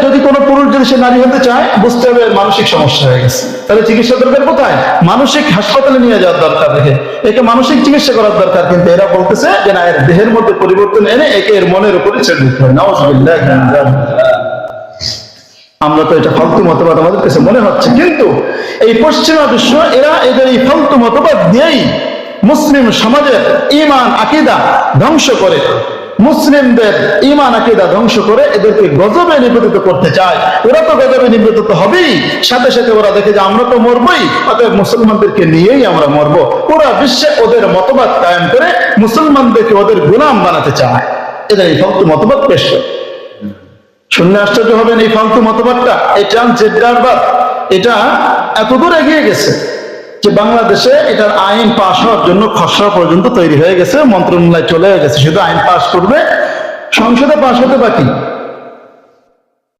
যদি কোনো পুরুষ যদি সে নারী হতে চায়, বুঝতে হবে মানসিক সমস্যা হয়ে গেছে, তাহলে চিকিৎসা দরকার কোথায়? মানসিক হাসপাতালে নিয়ে যাওয়ার দরকার, রেখে একে মানসিক চিকিৎসা করার দরকার। কিন্তু এরা বলতেছে যে না, এর দেহের মধ্যে পরিবর্তন এনে একে এর মনের উপরে ছেড়ে দিতে হয়। নাউযুবিল্লাহ। আমরা তো এটা ফালতু মতবাদ আমাদের কাছে মনে হচ্ছে, কিন্তু এই পশ্চিমা বিশ্ব এরা এদের এই ফালতু মতবাদ দিয়েই মুসলিম সমাজের ঈমান আকীদা ধ্বংস করে, মুসলিমদের ঈমান আকীদা ধ্বংস করে এদেরকে গজবে নিবেদিত করতে চায়। ওরা তো গজবে নিবেদিত হবেই, সাথে সাথে ওরা দেখে যে আমরা তো মরবই, অতএব মুসলমানদেরকে নিয়েই আমরা মরবো। পুরা বিশ্বে ওদের মতবাদ কায়েম করে মুসলমানদেরকে ওদের গোলাম বানাতে চায়। এদের এই ফালতু মতবাদ পেশ করে। শুনলে আশ্চর্য হবেন, এই ফালতু মতবাদটা, এই ট্রান্সজেন্ডারবাদ, এটা এতদূর এগিয়ে গেছে যে বাংলাদেশে এটার আইন পাশ হওয়ার জন্য খসড়া পর্যন্ত তৈরি হয়ে গেছে, মন্ত্রণালয় চলে গেছে, শুধু আইন পাশ করবে, সংসদে পাশ হতে বাকি।